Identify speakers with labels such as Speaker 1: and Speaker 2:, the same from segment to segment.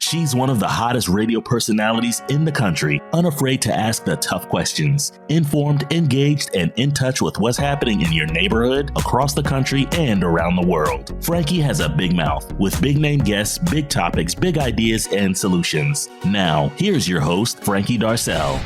Speaker 1: She's one of the hottest radio personalities in the country, unafraid to ask the tough questions, informed, engaged, and in touch with what's happening in your neighborhood, across the country, and around the world. Frankie has a big mouth with big name guests, big topics, big ideas, and solutions. Now, here's your host, Frankie Darcell.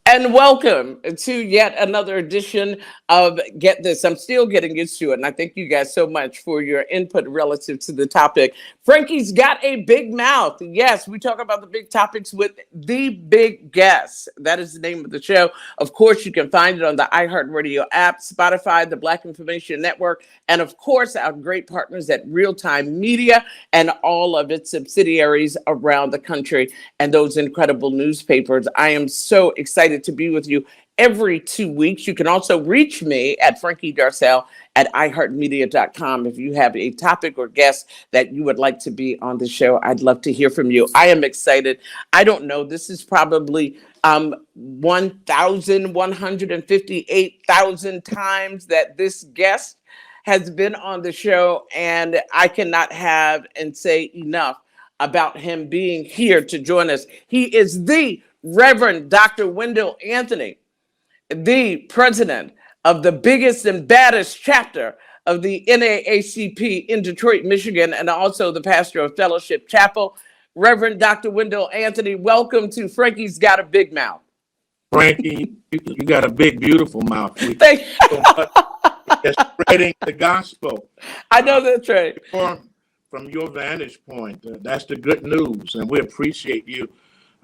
Speaker 2: And welcome to yet another edition of Get This. I'm still getting used to it, and I thank you guys so much for your input relative to the topic. Frankie's got a big mouth. Yes, we talk about the big topics with the big guests. That is the name of the show. Of course, you can find it on the iHeartMedia app, Spotify, the Black Information Network, and of course, our great partners at Real-Time Media and all of its subsidiaries around the country and those incredible newspapers. I am so excited to be with you every 2 weeks. You can also reach me at Frankie Darcell at iHeartMedia.com. If you have a topic or guest that you would like to be on the show, I'd love to hear from you. I am excited. I don't know. This is probably 1,158,000 times that this guest has been on the show, and I cannot have and say enough about him being here to join us. He is the Reverend Dr. Wendell Anthony, the president of the biggest and baddest chapter of the NAACP in Detroit, Michigan, and also the pastor of Fellowship Chapel. Reverend Dr. Wendell Anthony, welcome to Frankie's Got a Big Mouth.
Speaker 3: Frankie, you got a big, beautiful mouth.
Speaker 2: Thank you.
Speaker 3: It's spreading the gospel.
Speaker 2: I know that's right.
Speaker 3: From your vantage point, that's the good news, and we appreciate you.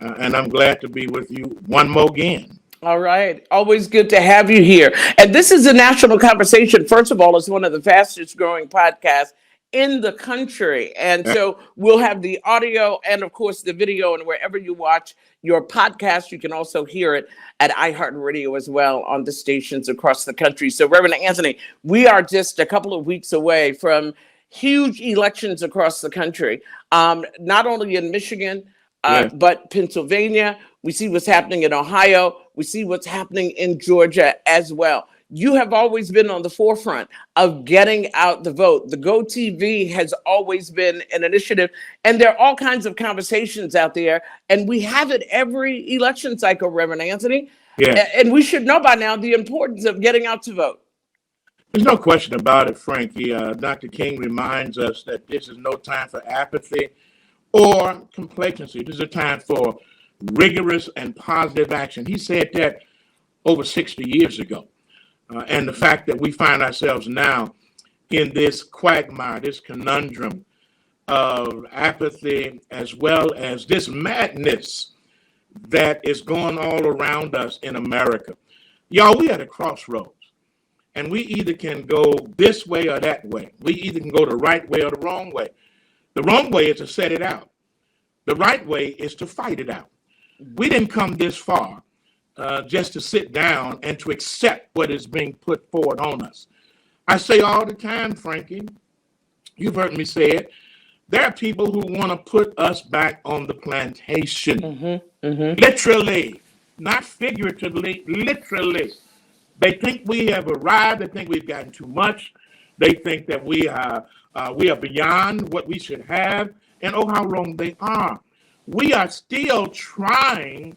Speaker 3: And I'm glad to be with you one more again.
Speaker 2: All right. Always good to have you here. And this is a national conversation. First of all, it's one of the fastest growing podcasts in the country. And so we'll have the audio and, of course, the video. And wherever you watch your podcast, you can also hear it at iHeartRadio as well on the stations across the country. So, Reverend Anthony, we are just a couple of weeks away from huge elections across the country, not only in Michigan, but Pennsylvania. We see what's happening in Ohio. We see what's happening in Georgia as well. You have always been on the forefront of getting out the vote. The Go TV has always been an initiative, and there are all kinds of conversations out there, and we have it every election cycle, Reverend Anthony. Yeah. And we should know by now the importance of getting out to vote.
Speaker 3: There's no question about it, Frankie. Dr. King reminds us that this is no time for apathy or complacency. This is a time for rigorous and positive action. He said that over 60 years ago. And the fact that we find ourselves now in this quagmire, this conundrum of apathy, as well as this madness that is going all around us in America. Y'all, we at a crossroads. And we either can go this way or that way. We either can go the right way or the wrong way. The wrong way is to set it out. The right way is to fight it out. We didn't come this far just to sit down and to accept what is being put forward on us. I say all the time, Frankie, you've heard me say it, there are people who want to put us back on the plantation. Literally, not figuratively, literally. They think we have arrived. They think we've gotten too much. They think that we are beyond what we should have. And oh, how wrong they are. We are still trying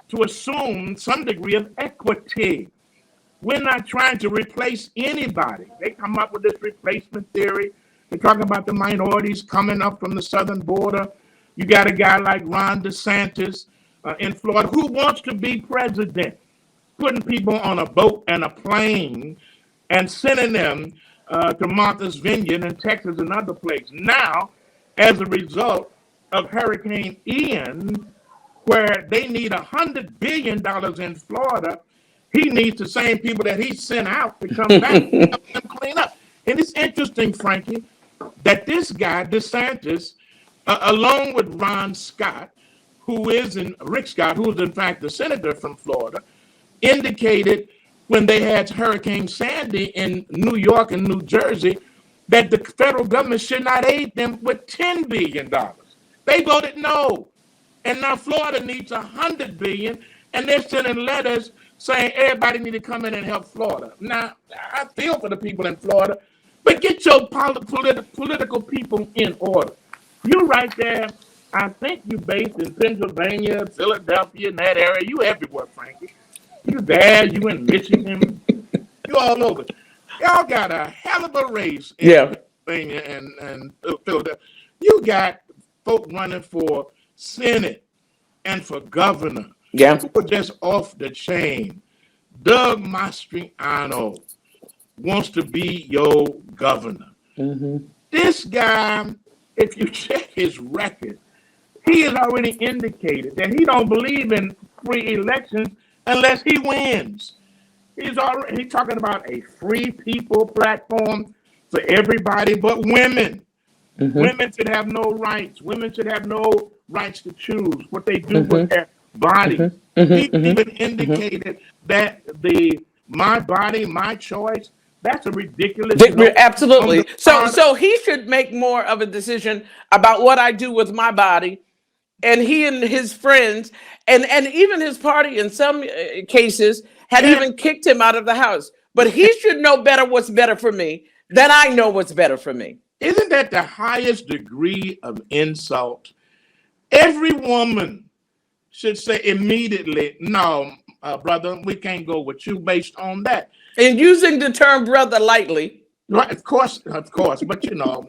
Speaker 3: to assume some degree of equity. We're not trying to replace anybody. They come up with this replacement theory. They're talking about the minorities coming up from the southern border. You got a guy like Ron DeSantis in Florida who wants to be president, putting people on a boat and a plane and sending them to Martha's Vineyard in Texas and other places. Now, as a result of Hurricane Ian, where they need $100 billion in Florida, he needs the same people that he sent out to come back and help them clean up. And it's interesting, Frankie, that this guy, DeSantis, along with Rick Scott, who is in fact the senator from Florida, indicated when they had Hurricane Sandy in New York and New Jersey that the federal government should not aid them with $10 billion. They voted no. And now Florida needs $100 billion, and they're sending letters saying everybody need to come in and help Florida. Now, I feel for the people in Florida, but get your political people in order. You right there. I think you based in Pennsylvania, Philadelphia, in that area. You everywhere, Frankie. You there, you in Michigan, you all over. Y'all got a hell of a race in
Speaker 2: Yeah.
Speaker 3: Pennsylvania and Philadelphia. You got folk running for Senate and for governor.
Speaker 2: Yeah.
Speaker 3: Who are just off the chain. Doug Mastriano wants to be your governor. This guy, if you check his record, he has already indicated that he don't believe in free elections unless he wins. He's talking about a free people platform for everybody but women. Women should have no rights. Women should have no rights to choose what they do with their bodies. He even indicated that the my body, my choice, that's a ridiculous.
Speaker 2: Absolutely. So he should make more of a decision about what I do with my body. And he and his friends and even his party in some cases had even kicked him out of the house. But he should know better what's better for me than I know what's better for me.
Speaker 3: Isn't that the highest degree of insult? Every woman should say immediately, no, brother, we can't go with you based on that.
Speaker 2: And using the term brother lightly.
Speaker 3: Right, of course, but you know.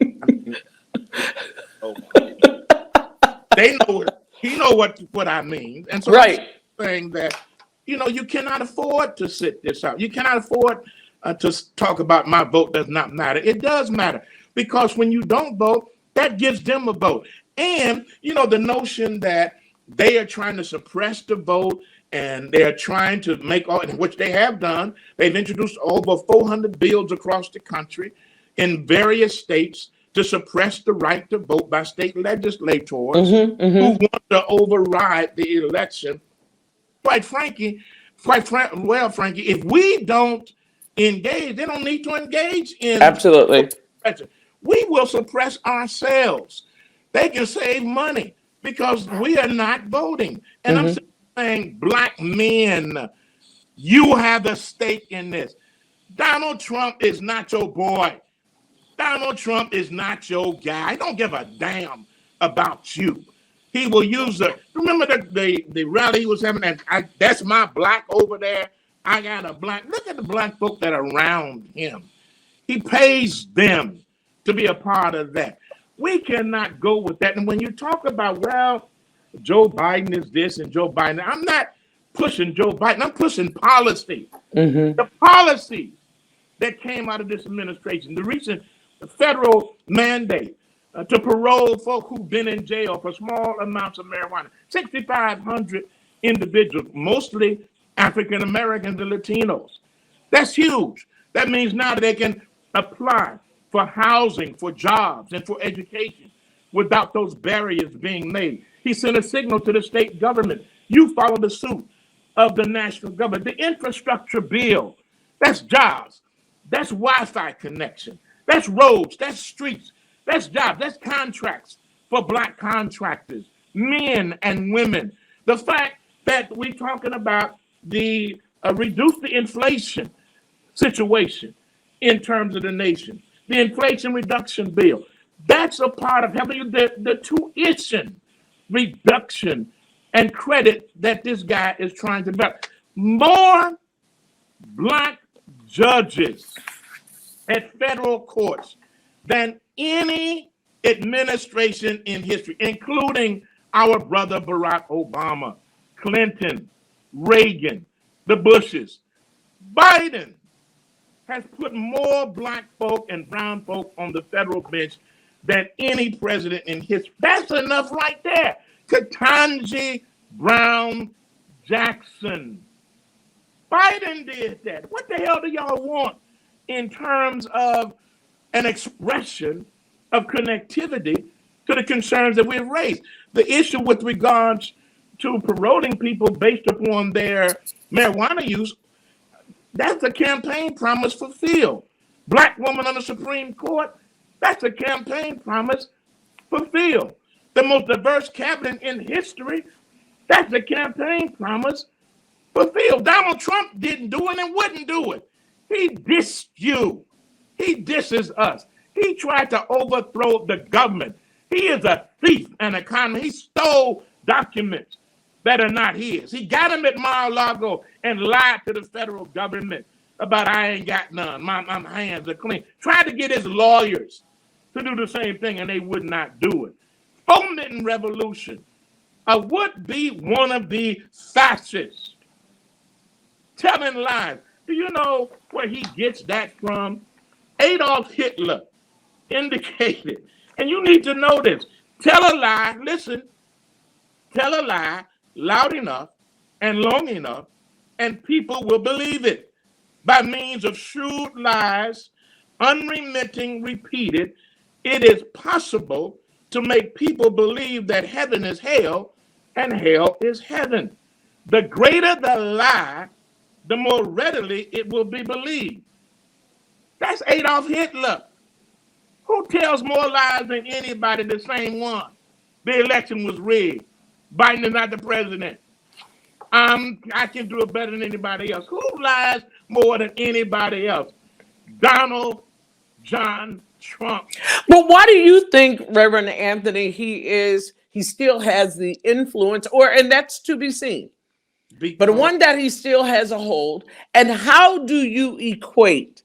Speaker 3: They know he know what I mean. And so
Speaker 2: right.
Speaker 3: I'm saying that, you know, you cannot afford to sit this out. You cannot afford to talk about my vote does not matter. It does matter, because when you don't vote, that gives them a vote. And, you know, the notion that they are trying to suppress the vote and they're trying to make all, which they have done. They've introduced over 400 bills across the country in various states to suppress the right to vote by state legislators who want to override the election. Frankie, if we don't engage, they don't need to engage in.
Speaker 2: Absolutely.
Speaker 3: We will suppress ourselves. They can save money because we are not voting. And I'm saying, black men, you have a stake in this. Donald Trump is not your boy. Donald Trump is not your guy. I don't give a damn about you. He will use remember the rally he was having, and that's my black over there. I got a black. Look at the black folk that are around him. He pays them to be a part of that. We cannot go with that. And when you talk about, well, Joe Biden is this and Joe Biden, I'm not pushing Joe Biden. I'm pushing policy. The policy that came out of this administration, the recent federal mandate to parole folk who've been in jail for small amounts of marijuana. 6,500 individuals, mostly African Americans and Latinos. That's huge. That means now that they can apply for housing, for jobs, and for education without those barriers being made. He sent a signal to the state government. You follow the suit of the national government. The infrastructure bill, that's jobs. That's Wi-Fi connection. That's roads. That's streets. That's jobs. That's contracts for black contractors, men and women. The fact that we're talking about the reduce the inflation situation in terms of the nation, the Inflation Reduction Bill, that's a part of helping you. The tuition reduction and credit that this guy is trying to develop. More black judges at federal courts than any administration in history, including our brother Barack Obama, Clinton, Reagan, the Bushes. Biden has put more black folk and brown folk on the federal bench than any president in history. That's enough right there. Ketanji Brown Jackson. Biden did that. What the hell do y'all want in terms of an expression of connectivity to the concerns that we've raised? The issue with regards to paroling people based upon their marijuana use, that's a campaign promise fulfilled. Black woman on the Supreme Court, that's a campaign promise fulfilled. The most diverse cabinet in history, that's a campaign promise fulfilled. Donald Trump didn't do it and wouldn't do it. He dissed you. He disses us. He tried to overthrow the government. He is a thief and a con man. He stole documents that are not his. He got them at Mar-a-Lago and lied to the federal government about I ain't got none. My hands are clean. Tried to get his lawyers to do the same thing, and they would not do it. Fomenting revolution. A would-be wannabe fascist telling lies. Do you know where he gets that from? Adolf Hitler indicated, and you need to know this, tell a lie, listen, tell a lie loud enough and long enough, and people will believe it. By means of shrewd lies, unremitting, repeated, it is possible to make people believe that heaven is hell and hell is heaven. The greater the lie, the more readily it will be believed. That's Adolf Hitler. Who tells more lies than anybody? The same one. The election was rigged. Biden is not the president. I can do it better than anybody else. Who lies more than anybody else? Donald John Trump.
Speaker 2: But why do you think, Reverend Anthony, he still has the influence, and that's to be seen, but one that he still has a hold? And how do you equate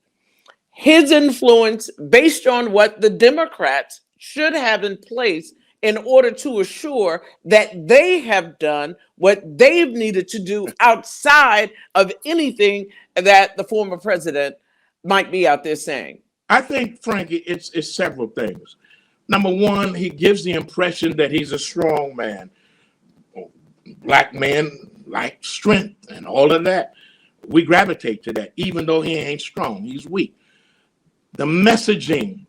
Speaker 2: his influence based on what the Democrats should have in place in order to assure that they have done what they've needed to do outside of anything that the former president might be out there saying?
Speaker 3: I think, Frankie, it's several things. Number one, he gives the impression that he's a strong man. Black men like strength and all of that. We gravitate to that, even though he ain't strong, he's weak. The messaging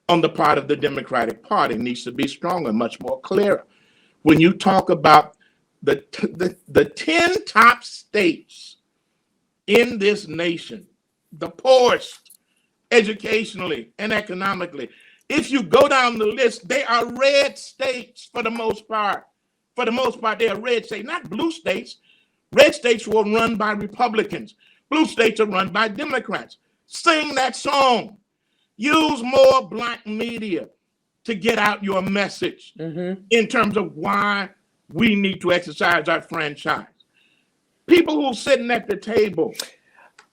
Speaker 3: on the part of the Democratic Party needs to be stronger, much more clearer. When you talk about the 10 top states in this nation, the poorest educationally and economically, if you go down the list, they are red states for the most part. For the most part, they are red states, not blue states. Red states were run by Republicans. Blue states are run by Democrats. Sing that song. Use more Black media to get out your message in terms of why we need to exercise our franchise. People who are sitting at the table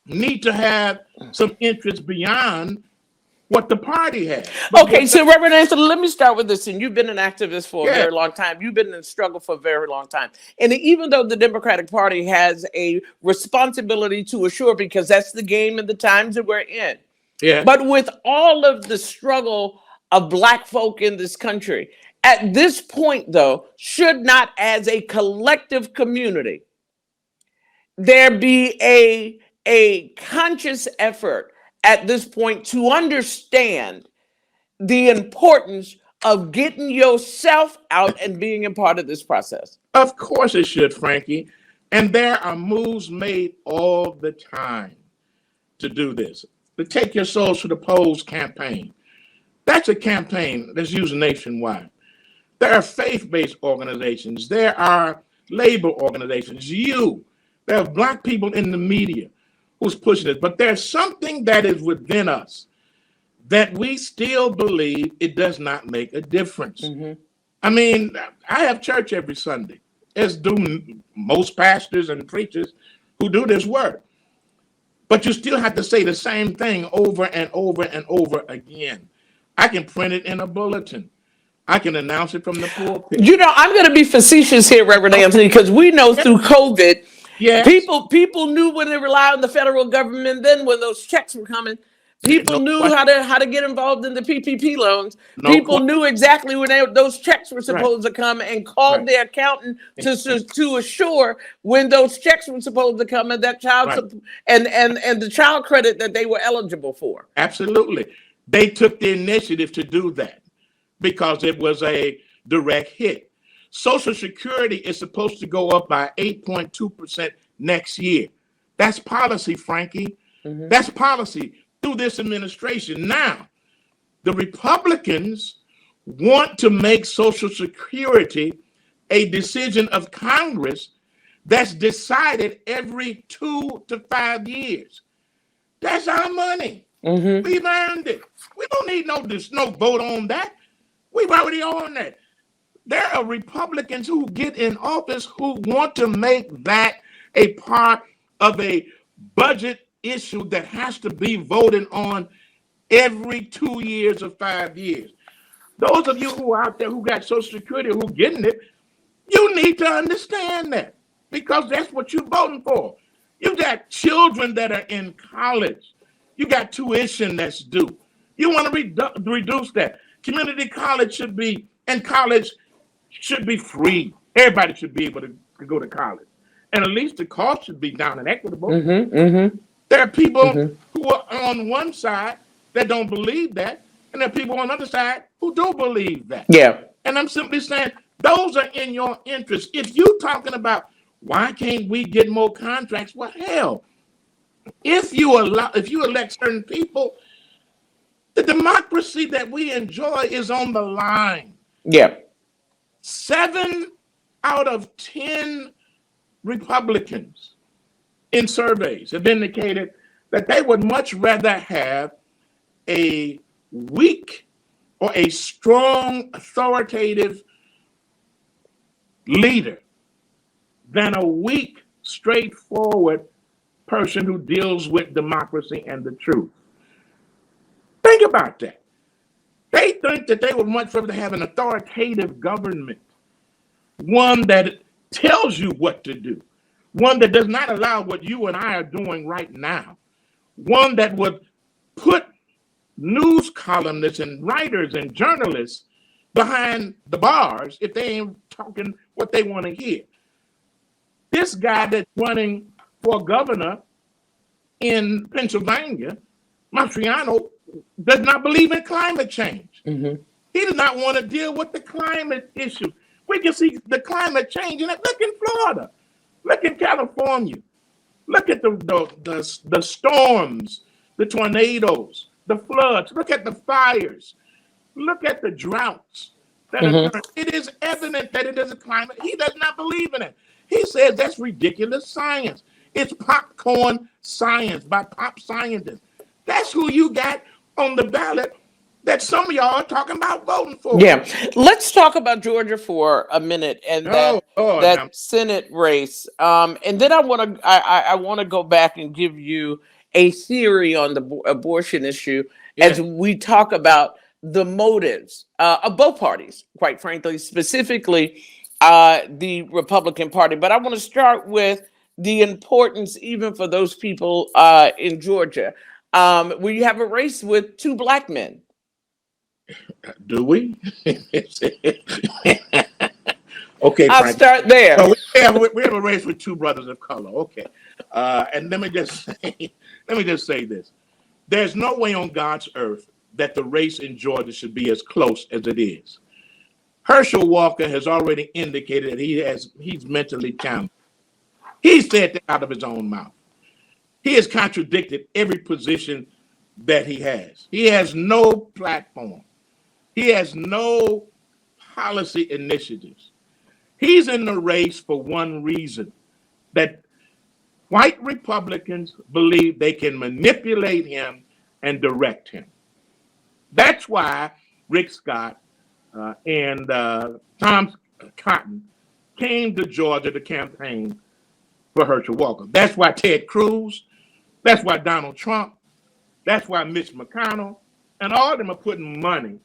Speaker 3: need to have some interest beyond what the party has.
Speaker 2: Okay, so Reverend Anthony, let me start with this. And you've been an activist for a very long time. You've been in the struggle for a very long time. And even though the Democratic Party has a responsibility to assure, because that's the game and the times that we're in. Yeah. But with all of the struggle of Black folk in this country, at this point, though, should not, as a collective community, there be a conscious effort at this point to understand the importance of getting yourself out and being a part of this process?
Speaker 3: Of course it should, Frankie. And there are moves made all the time to do this. The Take Your Souls to the Polls campaign. That's a campaign that's used nationwide. There are faith-based organizations. There are labor organizations. There are Black people in the media who's pushing it. But there's something that is within us that we still believe it does not make a difference. I mean, I have church every Sunday, as do most pastors and preachers who do this work. But you still have to say the same thing over and over and over again. I can print it in a bulletin. I can announce it from the pulpit.
Speaker 2: You know, I'm going to be facetious here, Reverend Anthony, because we know through COVID, people knew when they relied on the federal government. Then when those checks were coming, people knew how to get involved in the PPP loans. People knew exactly when those checks were supposed to come and called their accountant to assure when those checks were supposed to come and that child and the child credit that they were eligible for.
Speaker 3: Absolutely. They took the initiative to do that because it was a direct hit. Social Security is supposed to go up by 8.2% next year. That's policy, Frankie. That's policy through this administration. Now, the Republicans want to make Social Security a decision of Congress that's decided every 2 to 5 years. That's our money. We've earned it. We don't need no vote on that. We've already on that. There are Republicans who get in office who want to make that a part of a budget issue that has to be voted on every 2 years or 5 years. Those of you who are out there who got Social Security, who getting it, you need to understand that, because that's what you're voting for. You got children that are in college. You got tuition that's due. You want to reduce that. Community college should be, and college should be free. Everybody should be able to go to college. And at least the cost should be down and equitable. There are people who are on one side that don't believe that, and there are people on the other side who do believe that.
Speaker 2: Yeah.
Speaker 3: And I'm simply saying, those are in your interest. If you're talking about why can't we get more contracts, well, hell, if you elect certain people, the democracy that we enjoy is on the line.
Speaker 2: Yeah.
Speaker 3: 7 out of 10 Republicans in surveys have indicated that they would much rather have a weak or a strong, authoritative leader than a weak, straightforward person who deals with democracy and the truth. Think about that. They think that they would much rather have an authoritative government, one that tells you what to do, one that does not allow what you and I are doing right now, one that would put news columnists and writers and journalists behind the bars if they ain't talking what they want to hear. This guy that's running for governor in Pennsylvania, Mastriano, does not believe in climate change. He does not want to deal with the climate issue. We can see the climate change, and look in Florida, look in California, look at the storms, the tornadoes, the floods, look at the fires, look at the droughts that are occurring. It is evident that it is a climate. He does not believe in it. He says that's ridiculous science. It's popcorn science by pop scientists. That's who you got on the ballot that some of y'all are talking about voting for.
Speaker 2: Yeah. Let's talk about Georgia for a minute and that Senate race. And then I want to go back and give you a theory on the abortion issue as we talk about the motives of both parties, quite frankly, specifically the Republican Party. But I want to start with the importance, even for those people in Georgia, where you have a race with 2 black men.
Speaker 3: Do we? Okay,
Speaker 2: I'll
Speaker 3: Frank.
Speaker 2: start there.
Speaker 3: So we have a race with 2 brothers of color. Okay, and let me just say this: there's no way on God's earth that the race in Georgia should be as close as it is. Herschel Walker has already indicated that he's mentally challenged. He said that out of his own mouth. He has contradicted every position that he has. He has no platform. He has no policy initiatives. He's in the race for one reason, that white Republicans believe they can manipulate him and direct him. That's why Rick Scott and Tom Cotton came to Georgia to campaign for Herschel Walker. That's why Ted Cruz, that's why Donald Trump, that's why Mitch McConnell, and all of them are putting money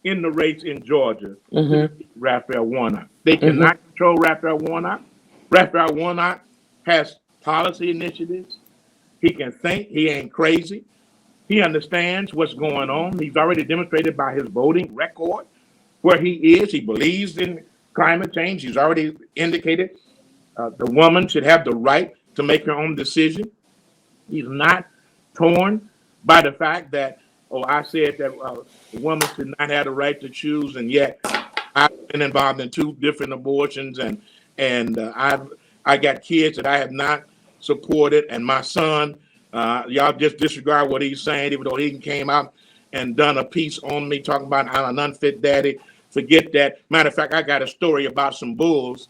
Speaker 3: in the race in Georgia to beat Raphael Warnock. They cannot control Raphael Warnock. Raphael Warnock has policy initiatives. He can think. He ain't crazy. He understands what's going on. He's already demonstrated by his voting record where he is. He believes in climate change. He's already indicated the woman should have the right to make her own decision. He's not torn by the fact that, I said that a woman should not have the right to choose, and yet I've been involved in 2 different abortions, and I got kids that I have not supported, and my son, y'all just disregard what he's saying, even though he came out and done a piece on me talking about I'm an unfit daddy. Forget that. Matter of fact, I got a story about some bulls,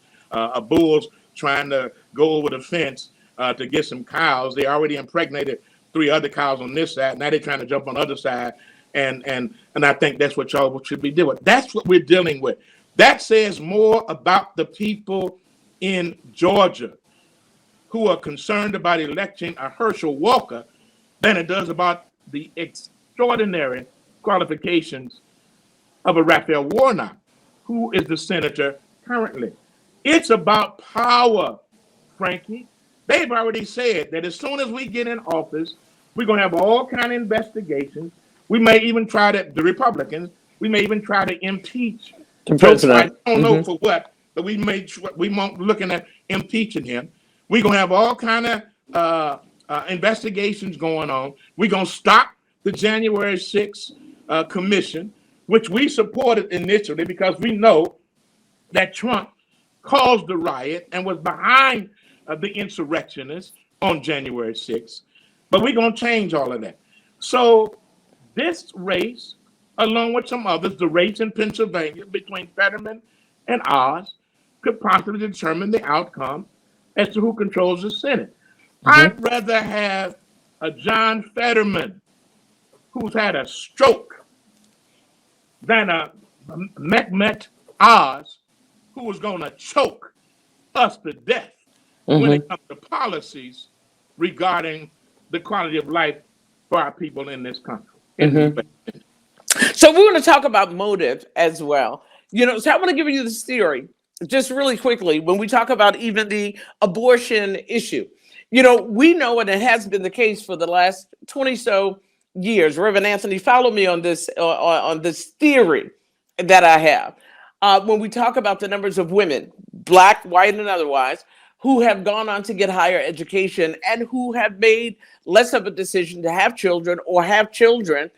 Speaker 3: bulls trying to go over the fence to get some cows. They already impregnated 3 other cows on this side. Now they're trying to jump on the other side And I think that's what y'all should be doing. That's what we're dealing with. That says more about the people in Georgia who are concerned about electing a Herschel Walker than it does about the extraordinary qualifications of a Raphael Warnock, who is the senator currently. It's about power, Frankie. They've already said that as soon as we get in office, we're going to have all kind of investigations. We may even try to, the Republicans, we may even try to impeach
Speaker 2: the president.
Speaker 3: I don't know for what, but we won't looking at impeaching him. We're going to have all kind of investigations going on. We're going to stop the January 6th commission, which we supported initially because we know that Trump caused the riot and was behind the insurrectionists on January 6th. But we're going to change all of that. So this race, along with some others, the race in Pennsylvania between Fetterman and Oz, could possibly determine the outcome as to who controls the Senate. I'd rather have a John Fetterman who's had a stroke than a Mehmet Oz who was going to choke us to death when it comes to policies regarding the quality of life for our people in this country.
Speaker 2: So we're going to talk about motive as well. So I want to give you this theory just really quickly when we talk about even the abortion issue. We know, and it has been the case for the last 20 so years. Reverend Anthony, follow me on this theory that I have. When we talk about the numbers of women, Black, white, and otherwise, who have gone on to get higher education and who have made less of a decision to have children or have children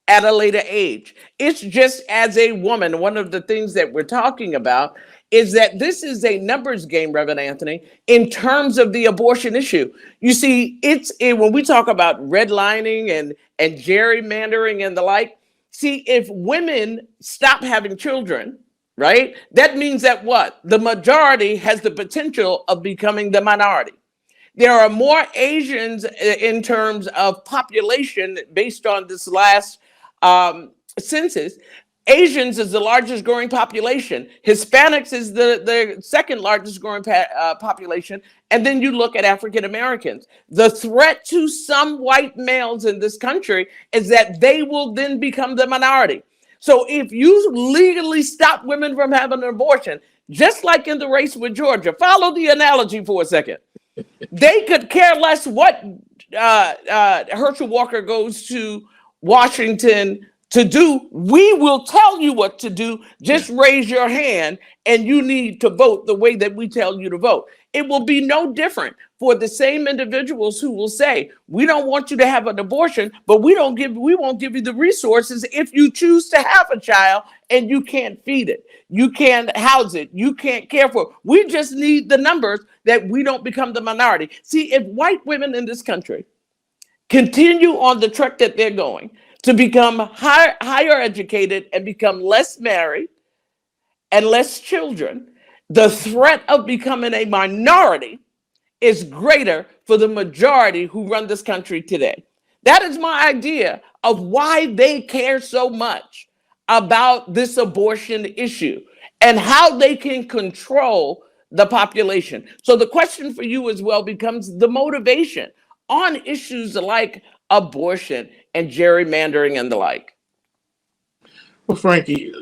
Speaker 2: at a later age. It's just as a woman, one of the things that we're talking about is that this is a numbers game, Reverend Anthony, in terms of the abortion issue. You see, when we talk about redlining and gerrymandering and the like, see, if women stop having children, right, that means that what? The majority has the potential of becoming the minority. There are more Asians in terms of population based on this last census. Asians is the largest growing population. Hispanics is the second largest growing population. And then you look at African Americans. The threat to some white males in this country is that they will then become the minority. So if you legally stop women from having an abortion, just like in the race with Georgia, follow the analogy for a second. They could care less what Herschel Walker goes to Washington to do. We will tell you what to do. Just raise your hand and you need to vote the way that we tell you to vote. It will be no different for the same individuals who will say, we don't want you to have an abortion, but we won't give you the resources if you choose to have a child and you can't feed it. You can't house it. You can't care for it. We just need the numbers that we don't become the minority. See, if white women in this country continue on the track that they're going to become higher educated and become less married and less children, the threat of becoming a minority is greater for the majority who run this country today. That is my idea of why they care so much about this abortion issue and how they can control the population. So the question for you as well becomes the motivation on issues like abortion and gerrymandering and the like.
Speaker 3: Well, Frankie,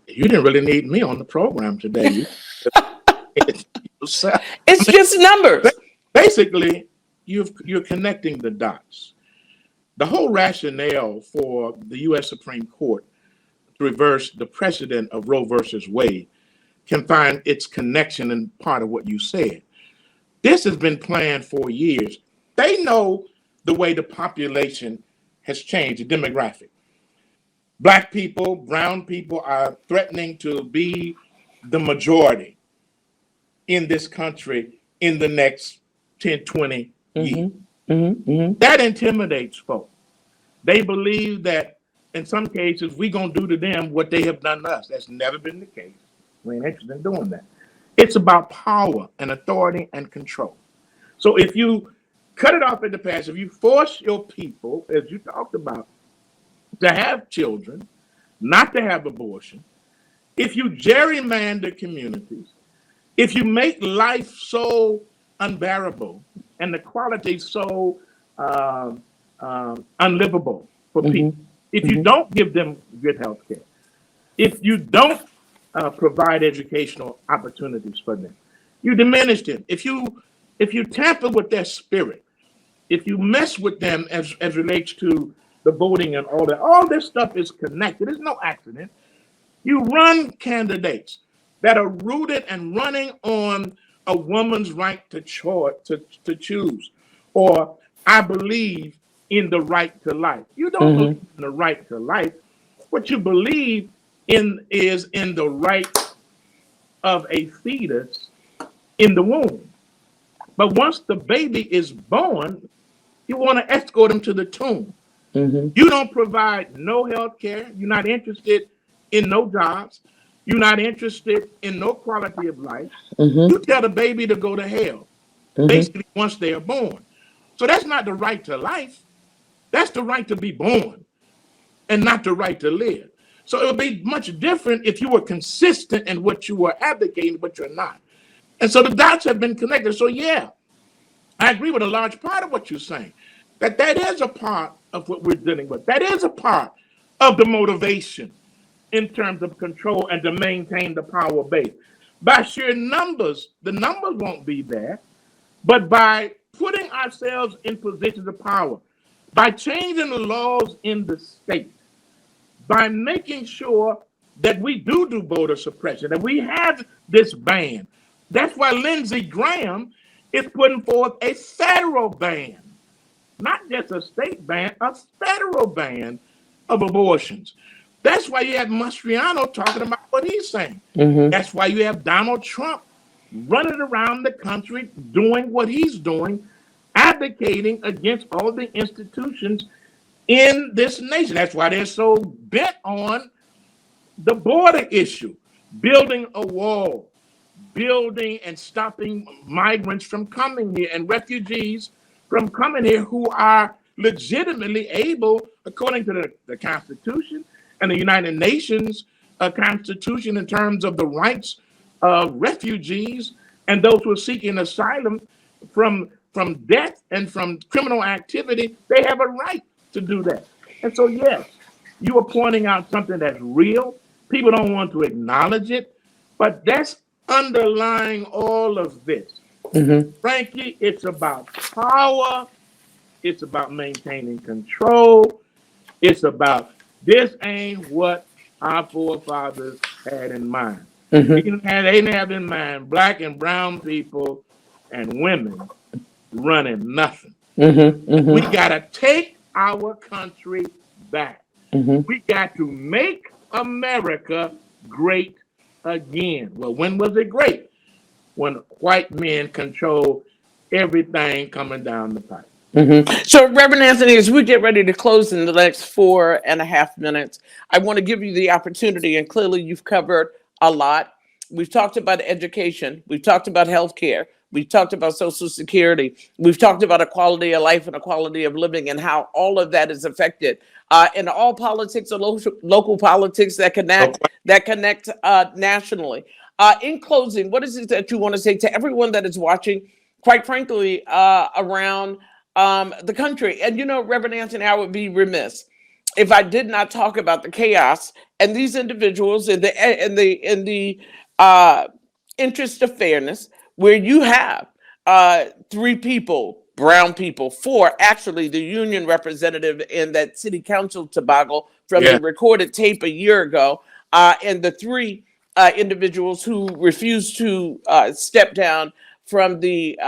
Speaker 3: you didn't really need me on the program today.
Speaker 2: It's just numbers.
Speaker 3: Basically, you're connecting the dots. The whole rationale for the U.S. Supreme Court to reverse the precedent of Roe versus Wade can find its connection in part of what you said. This has been planned for years. They know the way the population has changed, the demographic. Black people, brown people are threatening to be the majority in this country in the next 10, 20 years. That intimidates folks. They believe that in some cases we're going to do to them what they have done to us. That's never been the case. We ain't interested in doing that. It's about power and authority and control. So if you cut it off in the past, if you force your people, as you talked about, to have children, not to have abortion, if you gerrymander communities, if you make life so unbearable and the quality so unlivable for people, if you don't give them good health care, if you don't provide educational opportunities for them, you diminish them. If you tamper with their spirit, if you mess with them as relates to the voting and all that, all this stuff is connected. It's no accident. You run candidates that are rooted and running on a woman's right to choose, or I believe in the right to life. You don't believe in the right to life. What you believe in is in the right of a fetus in the womb. But once the baby is born, you want to escort him to the tomb. You don't provide no health care. You're not interested in no jobs. You're not interested in no quality of life. You tell the baby to go to hell, basically, once they are born. So that's not the right to life. That's the right to be born and not the right to live. So it would be much different if you were consistent in what you were advocating, but you're not. And so the dots have been connected. So yeah, I agree with a large part of what you're saying, that is a part of what we're dealing with. That is a part of the motivation in terms of control and to maintain the power base. By sheer numbers, the numbers won't be there, but by putting ourselves in positions of power, by changing the laws in the state, by making sure that we do voter suppression, that we have this ban. That's why Lindsey Graham is putting forth a federal ban, not just a state ban, a federal ban of abortions. That's why you have Mastriano talking about what he's saying. That's why you have Donald Trump running around the country doing what he's doing, advocating against all the institutions in this nation. That's why they're so bent on the border issue, building a wall, building and stopping migrants from coming here and refugees from coming here who are legitimately able, according to the Constitution and the United Nations Constitution, in terms of the rights of refugees and those who are seeking asylum from death and from criminal activity. They have a right to do that. And so, yes, you are pointing out something that's real. People don't want to acknowledge it, but that's underlying all of this. Frankly, it's about power. It's about maintaining control. It's about this ain't what our forefathers had in mind. They didn't have in mind black and brown people and women running nothing. We got to take our country back. We got to make America great again. Well, when was it great? When white men control everything coming down the pipe.
Speaker 2: So, Reverend Anthony, as we get ready to close in the next 4.5 minutes, I want to give you the opportunity, and clearly you've covered a lot. We've talked about education. We've talked about healthcare. We've talked about Social Security. We've talked about a quality of life and a quality of living and how all of that is affected. And all politics are local politics that connect nationally. In closing, what is it that you want to say to everyone that is watching, quite frankly, around the country? And, Reverend Anthony, I would be remiss if I did not talk about the chaos and these individuals in the interest of fairness, where you have 3 people, brown people, 4, actually the union representative in that city council debacle from the recorded tape a year ago, and the 3 individuals who refused to step down from the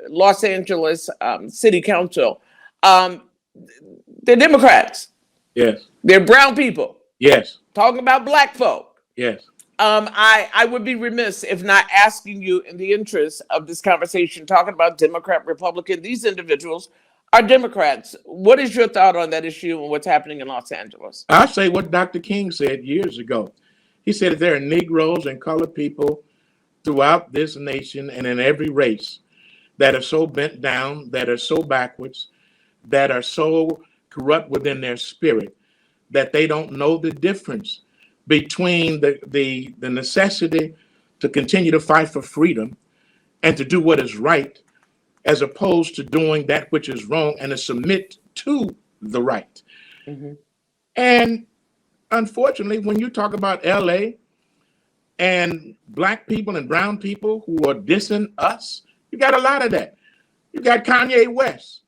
Speaker 2: Los Angeles City Council. They're Democrats.
Speaker 3: Yes.
Speaker 2: They're brown people.
Speaker 3: Yes.
Speaker 2: Talking about black folk.
Speaker 3: Yes.
Speaker 2: I would be remiss if not asking you, in the interest of this conversation, talking about Democrat, Republican, these individuals are Democrats. What is your thought on that issue and what's happening in Los Angeles?
Speaker 3: I say what Dr. King said years ago. He said that there are Negroes and colored people throughout this nation and in every race that are so bent down, that are so backwards, that are so corrupt within their spirit, that they don't know the difference between the necessity to continue to fight for freedom and to do what is right, as opposed to doing that which is wrong and to submit to the right.
Speaker 2: Mm-hmm.
Speaker 3: And unfortunately, when you talk about LA and black people and brown people who are dissing us, you got a lot of that. You got Kanye West,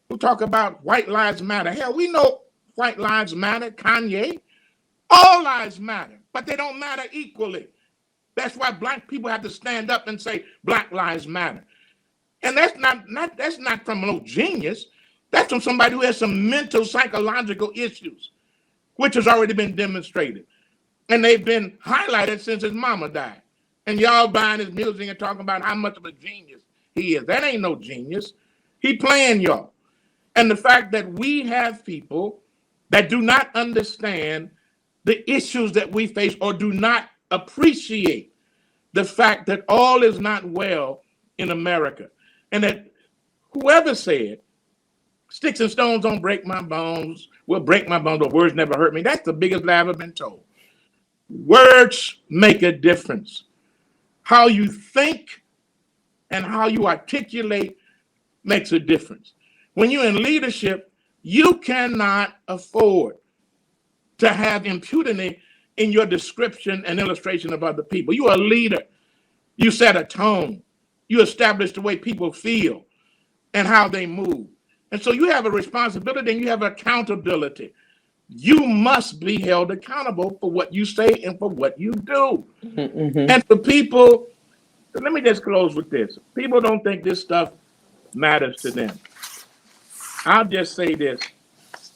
Speaker 3: who talk about white lives matter. Hell, we know white lives matter, Kanye. All lives matter, but they don't matter equally. That's why black people have to stand up and say black lives matter. And that's not from no genius. That's from somebody who has some mental, psychological issues, which has already been demonstrated. And they've been highlighted since his mama died. And y'all buying his music and talking about how much of a genius he is. That ain't no genius. He playing y'all. And the fact that we have people that do not understand the issues that we face or do not appreciate the fact that all is not well in America. And that whoever said, sticks and stones don't break my bones, will break my bones, but words never hurt me. That's the biggest lie I've ever been told. Words make a difference. How you think and how you articulate makes a difference. When you're in leadership, you cannot afford to have impunity in your description and illustration of other people. You are a leader. You set a tone. You establish the way people feel and how they move. And so you have a responsibility and you have accountability. You must be held accountable for what you say and for what you do.
Speaker 2: Mm-hmm.
Speaker 3: And for people, let me just close with this. People don't think this stuff matters to them. I'll just say this.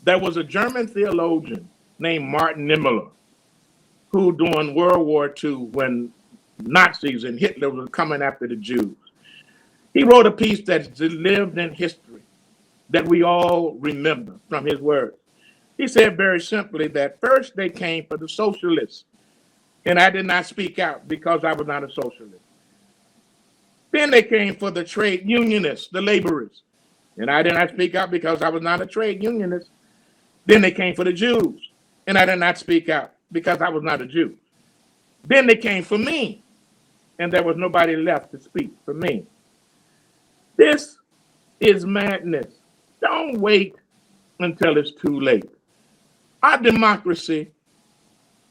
Speaker 3: There was a German theologian named Martin Niemöller who during World War II, when Nazis and Hitler were coming after the Jews, he wrote a piece that's lived in history that we all remember from his words. He said very simply that first they came for the socialists, and I did not speak out because I was not a socialist. Then they came for the trade unionists, the laborers, and I did not speak out because I was not a trade unionist. Then they came for the Jews, and I did not speak out because I was not a Jew. Then they came for me, and there was nobody left to speak for me. This is madness. Don't wait until it's too late. Our democracy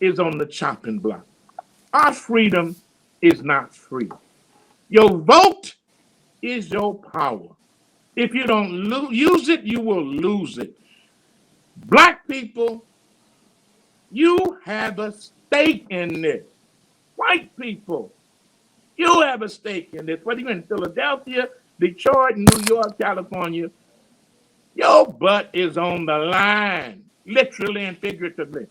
Speaker 3: is on the chopping block. Our freedom is not free. Your vote is your power. If you don't use it, you will lose it. Black people, you have a stake in this. White people, you have a stake in this. Whether you're in Philadelphia, Detroit, New York, California, your butt is on the line, literally and figuratively.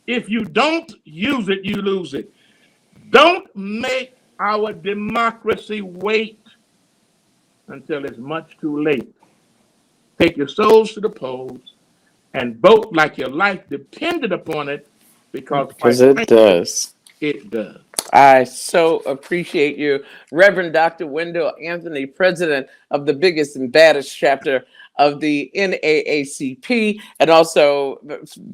Speaker 3: If you don't use it, you lose it. Don't make our democracy wait until it's much too late. Take your souls to the polls and vote like your life depended upon it, because
Speaker 2: it does.
Speaker 3: It does.
Speaker 2: I so appreciate you, Reverend Dr. Wendell Anthony, president of the biggest and baddest chapter of the NAACP and also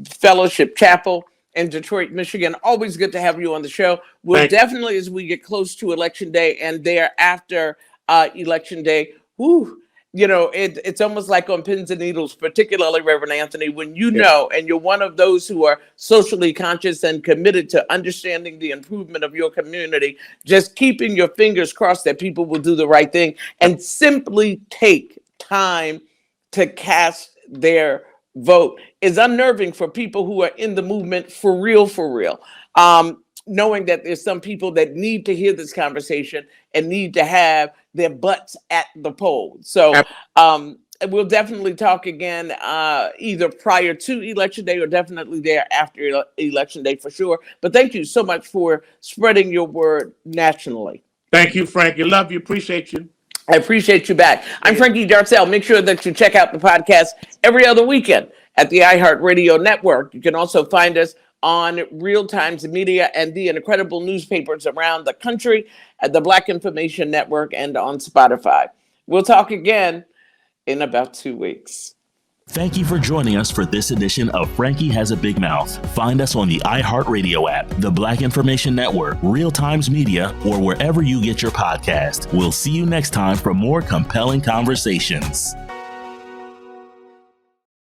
Speaker 2: Fellowship Chapel in Detroit, Michigan. Always good to have you on the show. We'll definitely, as we get close to Election Day and thereafter Election Day, it's almost like on pins and needles, particularly, Reverend Anthony, when you know, and you're one of those who are socially conscious and committed to understanding the improvement of your community, just keeping your fingers crossed that people will do the right thing and simply take time to cast their vote is unnerving for people who are in the movement for real. Knowing that there's some people that need to hear this conversation and need to have their butts at the poll. So we'll definitely talk again either prior to Election Day or definitely there after Election Day for sure. But thank you so much for spreading your word nationally.
Speaker 3: Thank you, Frankie. Love you. Appreciate you.
Speaker 2: I appreciate you back. I'm Frankie Darcell. Make sure that you check out the podcast every other weekend at the iHeartRadio network. You can also find us on Real Times Media and the incredible newspapers around the country at the Black Information Network and on Spotify. We'll talk again in about 2 weeks.
Speaker 1: Thank you for joining us for this edition of Frankie Has a Big Mouth. Find us on the iHeartRadio app, the Black Information Network, Real Times Media, or wherever you get your podcast. We'll see you next time for more compelling conversations.